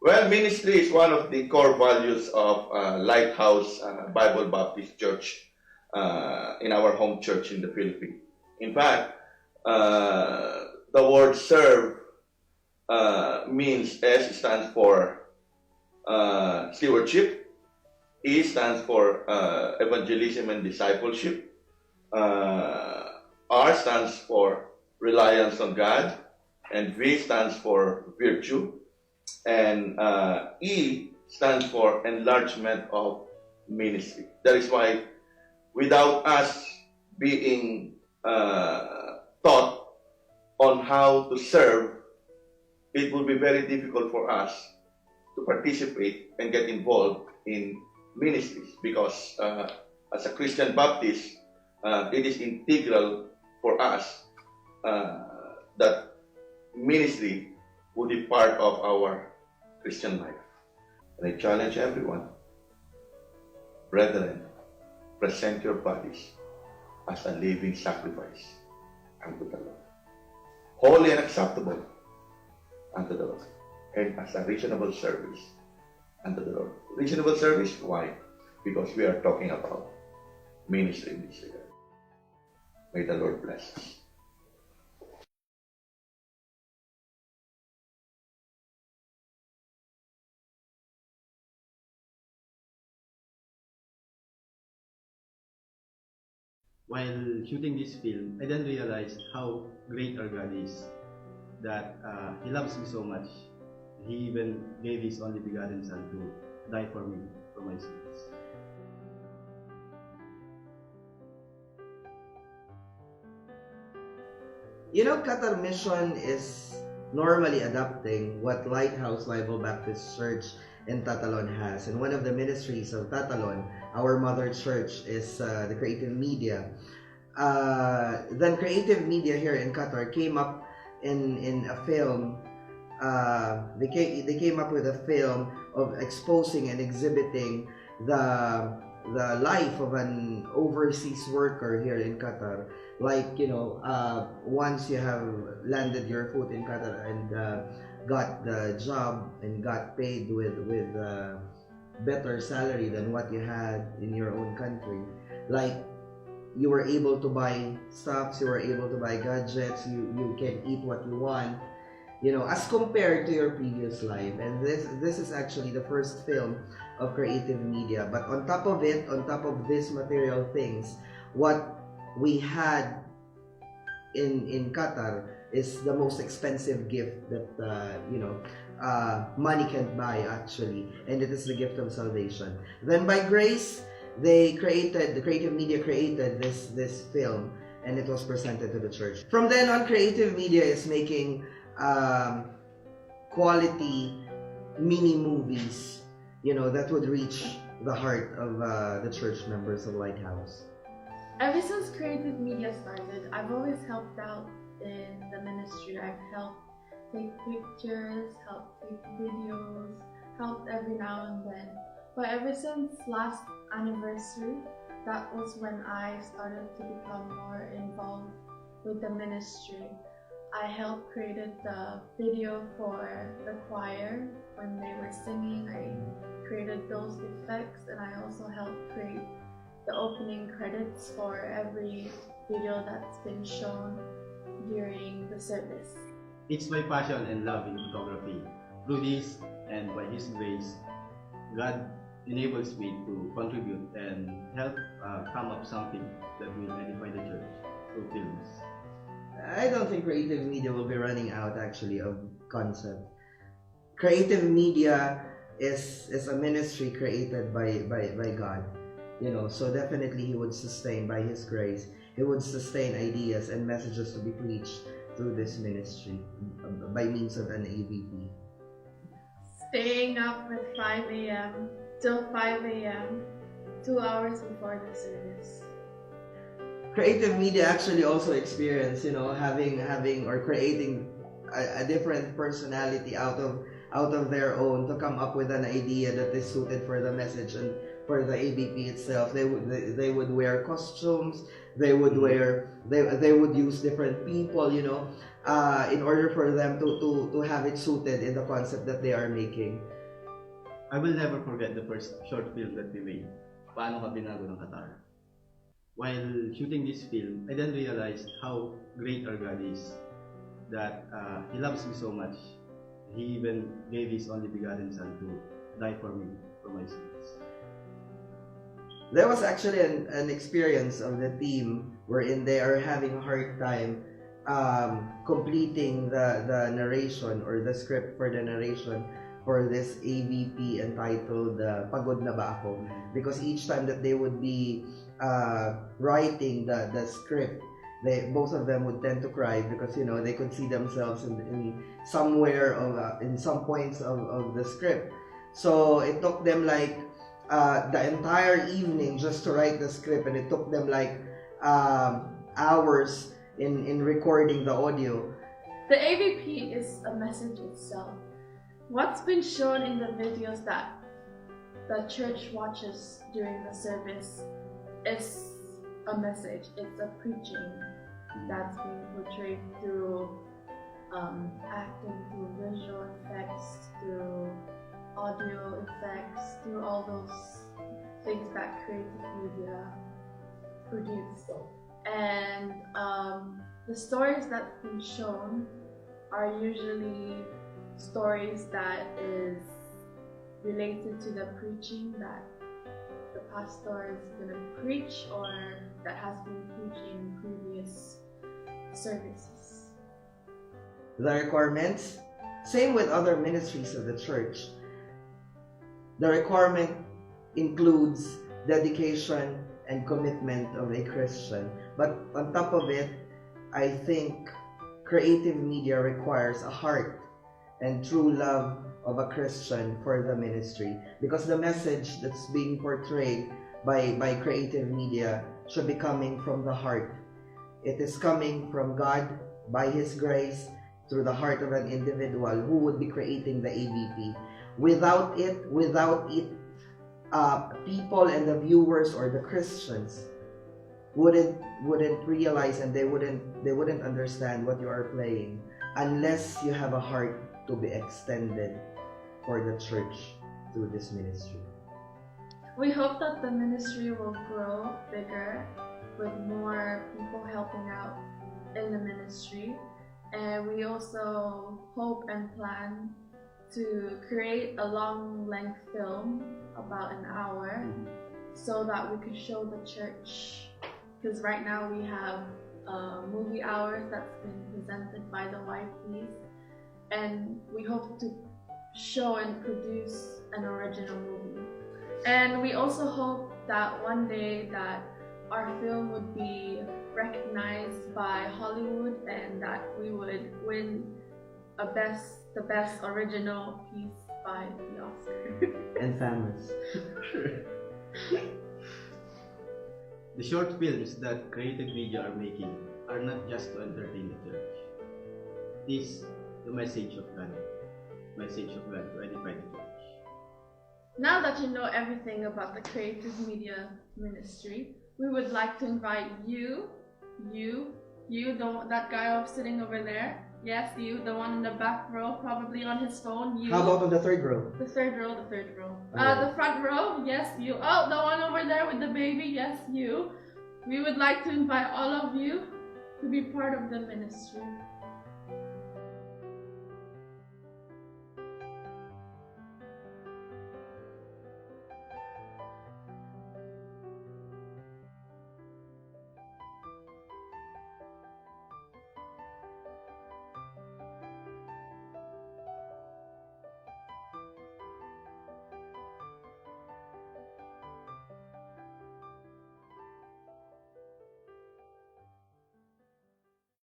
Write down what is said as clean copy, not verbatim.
Well, ministry is one of the core values of Lighthouse Bible Baptist Church in our home church in the Philippines. In fact, the word serve means S stands for stewardship, E stands for evangelism and discipleship, R stands for reliance on God, and V stands for virtue, and E stands for enlargement of ministry. That is why without us being taught on how to serve, it will be very difficult for us to participate and get involved in ministries, because as a Christian Baptist, it is integral for us that ministry will be part of our Christian life. And I challenge everyone, brethren, present your bodies as a living sacrifice unto the Lord, holy and acceptable unto the Lord, and as a reasonable service unto the Lord. Reasonable service, why? Because we are talking about ministry in this regard. May the Lord bless us. While shooting this film, I then realized how great our God is, that He loves me so much. He even gave His only begotten Son to die for me, for my sins. You know, Qatar Mission is normally adopting what Lighthouse Bible Baptist Church in Tatalon has. And one of the ministries of Tatalon, our mother church, is the creative media. Then creative media here in Qatar came up in a film. They came up with a film of exposing and exhibiting the life of an overseas worker here in Qatar. Like, you know, once you have landed your foot in Qatar and got the job and got paid with better salary than what you had in your own country, like you were able to buy stuffs, you were able to buy gadgets, you can eat what you want, you know, as compared to your previous life. And this is actually the first film of creative media. But on top of it, on top of these material things, what we had in Qatar is the most expensive gift that money can't buy, actually, and it is the gift of salvation. Then by grace, the creative media created this film, and it was presented to the church. From then on, creative media is making quality mini movies, you know, that would reach the heart of the church members of Lighthouse. Ever since creative media started, I've always helped out in the ministry. I've helped take pictures, helped take videos, helped every now and then. But ever since last anniversary, that was when I started to become more involved with the ministry. I helped created the video for the choir when they were singing. I created those effects, and I also helped create the opening credits for every video that's been shown during the service. It's my passion and love in photography. Through this and by His grace, God enables me to contribute and help come up something that will edify the church through films. I don't think creative media will be running out, actually, of concept. Creative media is a ministry created by God. You know, so definitely He would sustain, by His grace, He would sustain ideas and messages to be preached through this ministry by means of an AVP. Staying up at 5 a.m. till 5 a.m., 2 hours before the service. Creative media actually also experience, you know, having or creating a different personality out of their own to come up with an idea that is suited for the message and for the ABP itself. They would wear costumes, They would wear, they would use different people, you know, in order for them to have it suited in the concept that they are making. I will never forget the first short film that we made, Paano Ka Binago ng Qatar. While shooting this film, I then realized how great our God is, that He loves me so much. He even gave His only begotten Son to die for me, for my sins. There was actually an experience of the team wherein they are having a hard time completing the narration or the script for the narration for this AVP entitled Pagod Na Ba Ako? Because each time that they would be writing the script, both of them would tend to cry because, you know, they could see themselves in somewhere in some points of the script. So it took them like the entire evening just to write the script, and it took them like hours in recording the audio. The AVP is a message itself. What's been shown in the videos that the church watches during the service is a message. It's a preaching that's being portrayed through acting, through visual effects, through audio effects, through all those things that creative media produce. And the stories that's been shown are usually stories that is related to the preaching that the pastor is going to preach or that has been preached in previous services. The requirements, same with other ministries of the church. The requirement includes dedication and commitment of a Christian. But on top of it, I think creative media requires a heart and true love of a Christian for the ministry, because the message that's being portrayed by creative media should be coming from the heart. It is coming from God by His grace through the heart of an individual who would be creating the AVP. Without it, people and the viewers or the Christians wouldn't realize, and they wouldn't understand what you are playing unless you have a heart to be extended for the church through this ministry. We hope that the ministry will grow bigger with more people helping out in the ministry, and we also hope and plan to create a long length film about an hour so that we can show the church, because right now we have movie hours that's been presented by the YPs, and we hope to show and produce an original movie. And we also hope that one day that our film would be recognized by Hollywood and that we would win the best original piece by the Oscar. And families. The short films that creative media are making are not just to entertain the church. It is the message of God to edify the church. Now that you know everything about the creative media ministry, we would like to invite you, that guy sitting over there. Yes, you, the one in the back row, probably on his phone. You. How about on the third row? The third row. Okay. The front row. Yes, you. Oh, the one over there with the baby. Yes, you. We would like to invite all of you to be part of the ministry.